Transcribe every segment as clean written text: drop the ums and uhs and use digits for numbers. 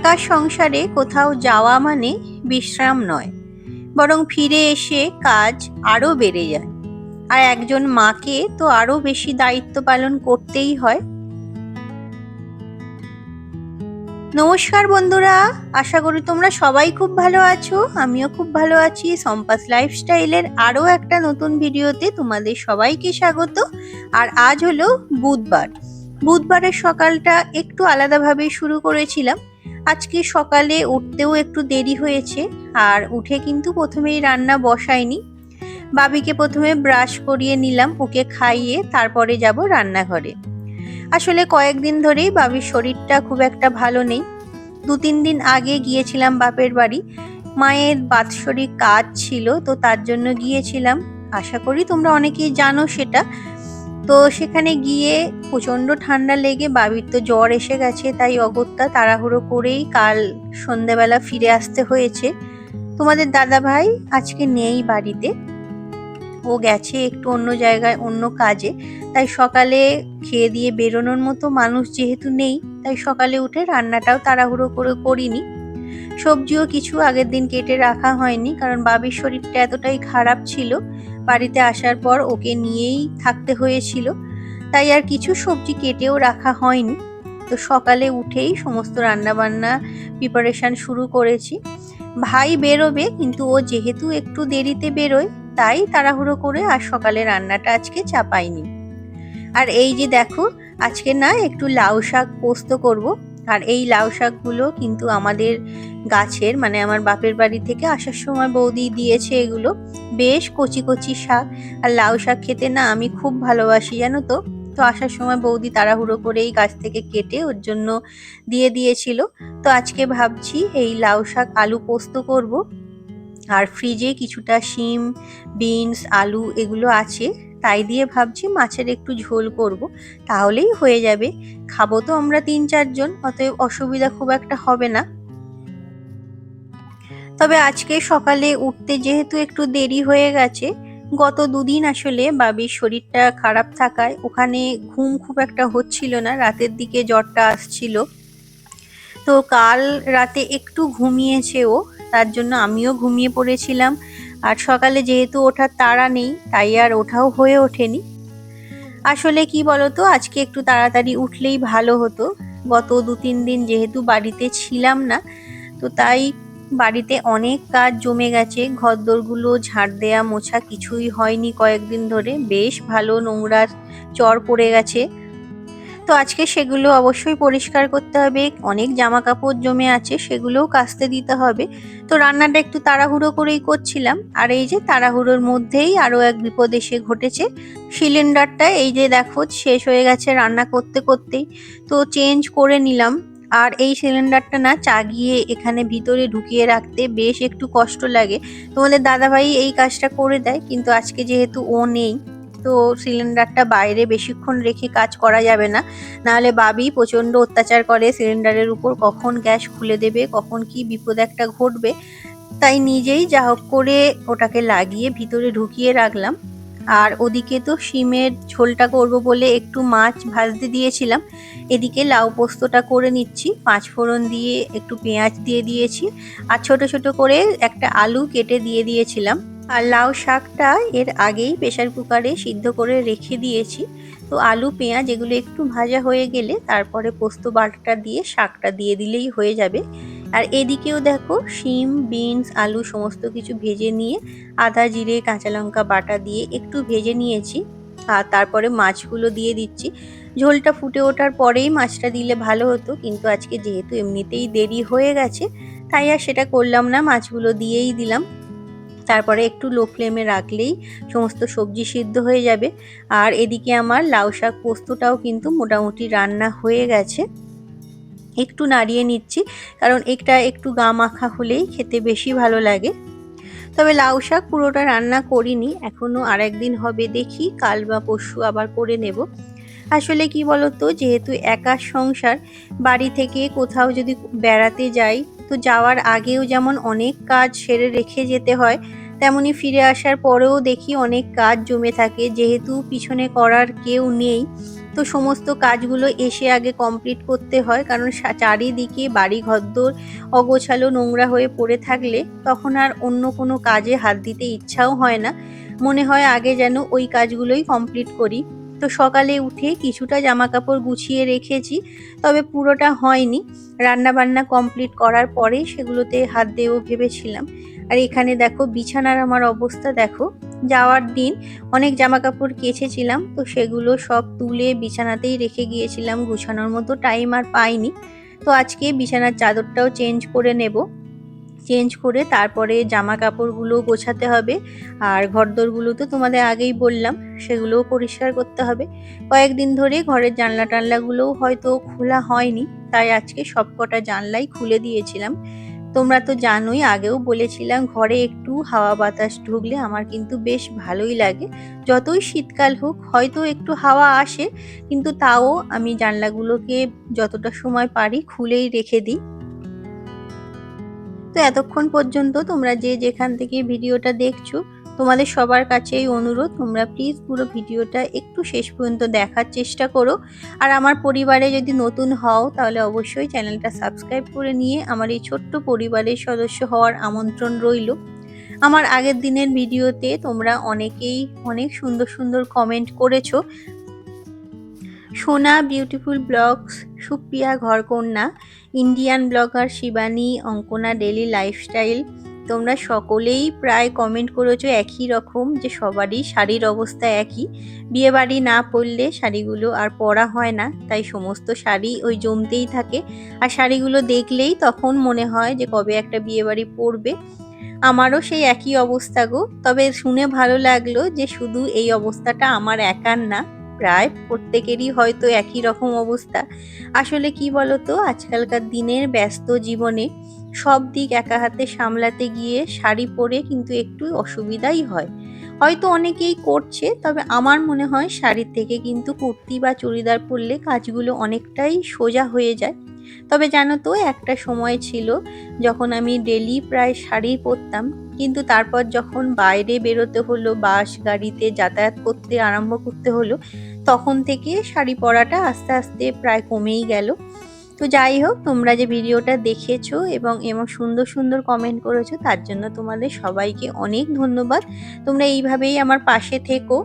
একা সংসারে কোথাও যাওয়া মানে বিশ্রাম নয়, বরং ফিরে এসে কাজ আরো বেড়ে যায়। আর একজন মাকে তো আরো বেশি দায়িত্ব পালন করতেই হয়। নমস্কার বন্ধুরা, আশা করি তোমরা সবাই খুব ভালো আছো। আমিও খুব ভালো আছি। সম্পাস লাইফস্টাইলের আরো একটা নতুন ভিডিওতে তোমাদের সবাইকে স্বাগত। আর আজ হলো বুধবার। বুধবারের সকালটা একটু আলাদাভাবে শুরু করেছিলাম। আজকে সকালে উঠতেও একটু দেরি হয়েছে, আর উঠে কিন্তু প্রথমেই রান্না বসাইনি। বাবিকে প্রথমে ব্রাশ করিয়ে নিলাম, ওকে খাইয়ে তারপরে যাব রান্নাঘরে। আসলে কয়েকদিন ধরেই বাবির শরীরটা খুব একটা ভালো নেই। 2-3 দিন আগে গিয়েছিলাম বাপের বাড়ি, মায়ের বাৎসরিক কাজ ছিল, তো তার জন্য গিয়েছিলাম। আশা করি তোমরা অনেকেই জানো সেটা। তো সেখানে গিয়ে প্রচন্ড ঠান্ডা লেগে বাবির তো জ্বর এসে গেছে, তাই অগত্যা তাড়াহুড়ো করেই কাল সন্ধ্যেবেলা ফিরে আসতে হয়েছে। তোমাদের দাদা ভাই আজকে নেই বাড়িতে, ও গেছে একটু অন্য জায়গায় অন্য কাজে। তাই সকালে খেয়ে দিয়ে বেরোনোর মতো মানুষ যেহেতু নেই, তাই সকালে উঠে রান্নাটাও তাড়াহুড়ো করে করিনি। সবজিও কিছু আগের দিন কেটে রাখা হয়নি, কারণ বাবির শরীরটা এতটাই খারাপ ছিল, বাড়িতে আসার পর ওকে নিয়েই থাকতে হয়েছিল, তাই আর কিছু সবজি কেটেও রাখা হয়নি। তো সকালে উঠেই সমস্ত রান্না বান্না প্রিপারেশন শুরু করেছি। ভাই বেরোবে, কিন্তু ও যেহেতু একটু দেরিতে বেরোয়, তাই তাড়াহুড়ো করে আর সকালে রান্নাটা আজকে চাপাইনি। আর এই যে দেখো, আজকে না একটু লাউ শাক পোস্ত করব। আর এই লাউ শাকগুলো কিন্তু আমাদের গাছের, মানে আমার বাপের বাড়ি থেকে আসার সময় বৌদি দিয়েছে। এগুলো বেশ কচি কচি শাক, আর লাউ শাক খেতে না আমি খুব ভালোবাসি, জানো তো। তো আসার সময় বৌদি তাড়াহুড়ো করে এই গাছ থেকে কেটে ওর জন্য দিয়ে দিয়েছিল। তো আজকে ভাবছি এই লাউ শাক আলু পোস্ত করব। আর ফ্রিজে কিছুটা শিম, বিনস, আলু এগুলো আছে, তাই দিয়ে ভাবছি মাছের একটু ঝোল করব, তাহলেই হয়ে যাবে। খাবো তো আমরা 3-4 জন, অতএব অসুবিধা খুব একটা হবে না। তবে আজকে সকালে উঠতে যেহেতু একটু দেরি হয়ে গেছে, গত 2 দিন আসলে বাবির শরীরটা খারাপ থাকায় ওখানে ঘুম খুব একটা হচ্ছিল না, রাতের দিকে জ্বরটা আসছিল। তো কাল রাতে একটু ঘুমিয়েছে ও, তার জন্য আমিও ঘুমিয়ে পড়েছিলাম। আর সকালে যেহেতু ওঠার তাড়া নেই, তাই আর ওঠাও হয়ে ওঠেনি। আসলে কি বলতো, আজকে একটু তাড়াতাড়ি উঠলেই ভালো হতো। গত 2-3 দিন যেহেতু বাড়িতে ছিলাম না, তো তাই বাড়িতে অনেক কাজ জমে গেছে। ঘরদোরগুলো ঝাড় দেয়া মোছা কিছুই হয়নি কয়েকদিন ধরে, বেশ ভালো নোংরার চর পড়ে গেছে। তো আজকে সেগুলো অবশ্যই পরিষ্কার করতে হবে। অনেক জামা কাপড় জমে আছে, সেগুলোও কাচতে দিতে হবে। তো রান্নাটা একটু তাড়াহুড়ো করেই করছিলাম। আর এই যে তাড়াহুড়োর মধ্যেই আরো এক বিপদ এসে ঘটেছে। সিলিন্ডারটা এই যে দেখো শেষ হয়ে গেছে রান্না করতে করতেই, তো চেঞ্জ করে নিলাম। আর এই সিলিন্ডারটা না চাগিয়ে এখানে ভিতরে ঢুকিয়ে রাখতে বেশ একটু কষ্ট লাগে। তোমাদের দাদাভাই এই কাজটা করে দেয়, কিন্তু আজকে যেহেতু ও নেই, তো সিলিন্ডারটা বাইরে বেশিক্ষণ রেখে কাজ করা যাবে না, নাহলে বাবি প্রচন্ড অত্যাচার করে সিলিন্ডারের উপর, কখন গ্যাস খুলে দেবে, কখন কি বিপদ একটা ঘটবে। তাই নিজেই যা হোক করে ওটাকে লাগিয়ে ভিতরে ঢুকিয়ে রাখলাম। আর ওদিকে তো শিমের ঝোলটা করব বলে একটু মাছ ভাজতে দিয়েছিলাম, এদিকে লাউ পোস্তটা করে নিচ্ছি। 5 ফোড়ন দিয়ে একটু পেঁয়াজ দিয়ে দিয়েছি, আর ছোট ছোট করে একটা আলু কেটে দিয়ে দিয়েছিলাম। আর লাউ শাকটা এর আগেই প্রেসার কুকারে সিদ্ধ করে রেখে দিয়েছি। তো আলু পেঁয়াজ এগুলো একটু ভাজা হয়ে গেলে তারপরে পোস্ত বাটাটা দিয়ে শাকটা দিয়ে দিলেই হয়ে যাবে। আর এদিকেও দেখো শিম, বিনস, আলু সমস্ত কিছু ভেজে নিয়ে আদা, জিরে, কাঁচা লঙ্কা বাটা দিয়ে একটু ভেজে নিয়েছি। আর তারপরে মাছগুলো দিয়ে দিচ্ছি। ঝোলটা ফুটে ওঠার পরেই মাছটা দিলে ভালো হতো, কিন্তু আজকে যেহেতু এমনিতেই দেরি হয়ে গেছে, তাই আর সেটা করলাম না, মাছগুলো দিয়েই দিলাম। তারপরে একটু লো ফ্লেমে রাখলেই সমস্ত সবজি সিদ্ধ হয়ে যাবে। আর এদিকে আমার লাউ শাক পোস্তটাও কিন্তু মোটামুটি রান্না হয়ে গেছে। একটু নাড়িয়ে নিচ্ছি, কারণ এটা একটু গা মাখা হলেই খেতে বেশি ভালো লাগে। তবে লাউ শাক পুরোটা রান্না করিনি, এখনো আর একদিন হবে, দেখি কাল বা পরশু আবার করে নেব। আসলে কি বলতো, যেহেতু একা সংসার, বাড়ি থেকে কোথাও যদি বেড়াতে যাই, তো যাওয়ার আগেও যেমন অনেক কাজ সেরে রেখে যেতে হয়, তেমনি ফিরে আসার পরেও দেখি অনেক কাজ জমে থাকে, যেহেতু পিছনে করার কেউ নেই। তো তো সমস্ত কাজগুলো এসে আগে কমপ্লিট করতে হয়, কারণ চারিদিকে বাড়ি ঘরদোর অগোছালো নোংরা হয়ে পড়ে থাকলে তখন আর অন্য কোনো কাজে হাত দিতে ইচ্ছাও হয় না। মনে হয় আগে যেন ওই কাজগুলোই কমপ্লিট করি। তো সকালে উঠে কিছুটা জামা কাপড় গুছিয়ে রেখেছি, তবে পুরোটা হয়নি। রান্না বান্না কমপ্লিট করার পরেই সেগুলোতে হাত দেবো ভেবেছিলাম। আর এখানে দেখো বিছানার আমার অবস্থা দেখো। যাওয়ার দিন অনেক জামা কাপড় কেচেছিলাম, তো সেগুলো সব তুলে বিছানাতেই রেখে গিয়েছিলাম, গুছানোর মতো টাইম আর পাইনি। তো আজকে বিছানার চাদরটাও চেঞ্জ করে নেব। চেঞ্জ করে তারপরে জামা কাপড়গুলো গোছাতে হবে। আর ঘরদোরগুলো তো তোমাদের আগেই বললাম, সেগুলোও পরিষ্কার করতে হবে। কয়েকদিন ধরে ঘরের জানলা টানলাগুলোও হয়তো খোলা হয়নি, তাই আজকে সবকটা জানলাই খুলে দিয়েছিলাম। তোমরা তো জানোই, আগেও বলেছিলাম ঘরে একটু হাওয়া বাতাস ঢুকলে আমার কিন্তু বেশ ভালোই লাগে। যতই শীতকাল হোক হয়তো একটু হাওয়া আসে, কিন্তু তাও আমি জানলাগুলোকে যতটা সময় পারি খুলেই রেখে দিই। তো এতক্ষণ পর্যন্ত তোমরা যে যেখান থেকে ভিডিওটা দেখছো, তোমাদের সবার কাছেই অনুরোধ, তোমরা প্লিজ পুরো ভিডিওটা একটু শেষ পর্যন্ত দেখার চেষ্টা করো। আর আমার পরিবারে যদি নতুন হও তাহলে অবশ্যই চ্যানেলটা সাবস্ক্রাইব করে নিয়ে আমার এই ছোট্ট পরিবারের সদস্য হওয়ার আমন্ত্রণ রইল। আমার আগের দিনের ভিডিওতে তোমরা অনেকেই অনেক সুন্দর সুন্দর কমেন্ট করেছো। Sona beautiful blogs, Supriya Gharkanya, Indian blogger Shivani, Ankana daily lifestyle, তোমরা সকলেই প্রায় কমেন্ট করেছো একই রকম, যে সবারই শাড়ির অবস্থা একই। বিয়ে বাড়ি না পরলে শাড়িগুলো আর পরা হয় না, তাই সমস্ত শাড়ি ওই জমতেই থাকে। আর শাড়িগুলো দেখলেই তখন মনে হয় যে কবে একটা বিয়ে বাড়ি পরবে। আমারও সেই একই অবস্থা গো। তবে শুনে ভালো লাগলো যে শুধু এই অবস্থাটা আমার একার না, প্রায় প্রত্যেকেরই হয়তো একই রকম অবস্থা। আসলে কি বলতো, আজকালকার দিনের ব্যস্ত জীবনে সব দিক একা হাতে সামলাতে গিয়ে শাড়ি পরে কিন্তু একটু অসুবিধাই হয়। হয়তো অনেকেই করছে, তবে আমার মনে হয় শাড়ির থেকে কিন্তু কুর্তি বা চুড়িদার পরলে কাজগুলো অনেকটাই সোজা হয়ে যায়। তবে জানো তো, একটা সময় ছিল যখন আমি ডেলি প্রায় শাড়ি পরতাম, কিন্তু তারপর যখন বাইরে বেরোতে হলো, বাস গাড়িতে যাতায়াত করতে আরম্ভ করতে হলো, তখন থেকে শাড়ি পরাটা আস্তে আস্তে প্রায় কমেই গেল। তো যাই হোক, তোমরা যে ভিডিওটা দেখেছো এবং এবং সুন্দর সুন্দর কমেন্ট করেছো, তার জন্য তোমাদের সবাইকে অনেক ধন্যবাদ। তোমরা এইভাবেই আমার পাশে থেকো।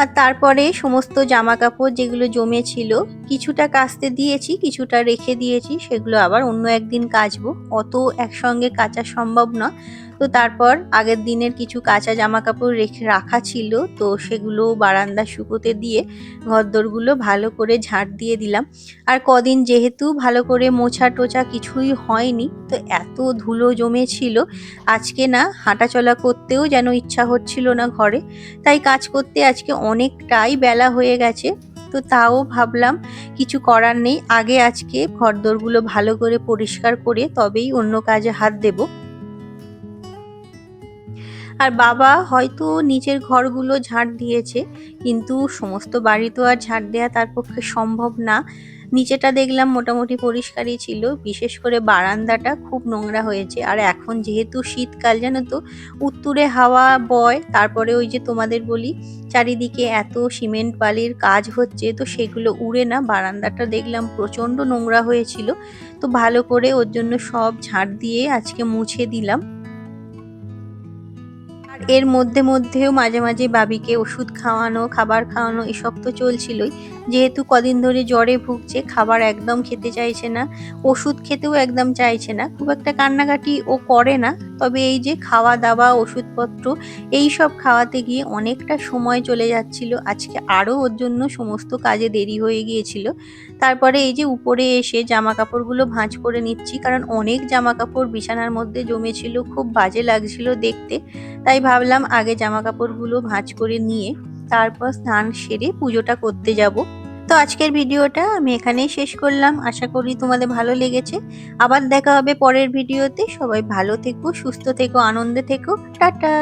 আর তারপরে সমস্ত জামা কাপড় যেগুলো জমেছিল, কিছুটা কাচতে দিয়েছি, কিছুটা রেখে দিয়েছি, সেগুলো আবার অন্য একদিন কাচবো। অত একসঙ্গে কাচা সম্ভব না। তো তারপর আগের দিনের কিছু কাঁচা জামা কাপড় রেখে রাখা ছিল, তো সেগুলো বারান্দা শুকোতে দিয়ে ঘরদোরগুলো ভালো করে ঝাঁট দিয়ে দিলাম। আর কদিন যেহেতু ভালো করে মোছা টোছা কিছুই হয়নি, তো এত ধুলো জমেছিল, আজকে না হাঁটাচলা করতেও যেন ইচ্ছা হচ্ছিল না ঘরে। তাই কাজ করতে আজকে অনেকটাই বেলা হয়ে গেছে। তো তাও ভাবলাম কিছু করার নেই, আগে আজকে ঘরদোরগুলো ভালো করে পরিষ্কার করে তবেই অন্য কাজে হাত দেব। আর বাবা হয়তো নিচের ঘরগুলো ঝাঁট দিয়েছে, কিন্তু সমস্ত বাড়ি তো আর ঝাঁট দেওয়া তার পক্ষে সম্ভব না। নিচেটা দেখলাম মোটামুটি পরিষ্কারই ছিল, বিশেষ করে বারান্দাটা খুব নোংরা হয়েছে। আর এখন যেহেতু শীতকাল, জানো তো, উত্তুরে হাওয়া বয়, তারপরে ওই যে তোমাদের বলি চারিদিকে এত সিমেন্ট বালির কাজ হচ্ছে, তো সেগুলো উড়ে না বারান্দাটা দেখলাম প্রচন্ড নোংরা হয়েছিল। তো ভালো করে ওর জন্য সব ঝাঁট দিয়ে আজকে মুছে দিলাম। আর এর মধ্যে মধ্যেও মাঝে মাঝে বাবিকে ওষুধ খাওয়ানো, খাবার খাওয়ানো, এসব তো চলছিলই। যেহেতু কদিন ধরে জ্বরে ভুগছে, খাবার একদম খেতে চাইছে না, ওষুধ খেতেও একদম চাইছে না, খুব একটা কান্নাকাটি ও করে না। তবে এই যে খাওয়া দাওয়া, ওষুধপত্র, এই সব খাওয়াতে গিয়ে অনেকটা সময় চলে যাচ্ছিল। আজকে আরও ওর জন্য সমস্ত কাজে দেরি হয়ে গিয়েছিল। তারপরে এই যে উপরে এসে জামা কাপড়গুলো ভাঁজ করে নিচ্ছি, কারণ অনেক জামা কাপড় বিছানার মধ্যে জমেছিল, খুব বাজে লাগছিল দেখতে। তাই ভাবলাম আগে জামা কাপড়গুলো ভাঁজ করে নিয়ে তারপর স্নান সেরে পুজোটা করতে যাব। তো আজকের ভিডিওটা আমি এখানেই শেষ করলাম, আশা করি তোমাদের ভালো লেগেছে। আবার দেখা হবে পরের ভিডিওতে। সবাই ভালো থেকো, সুস্থ থেকো, আনন্দে থেকো, টাটা।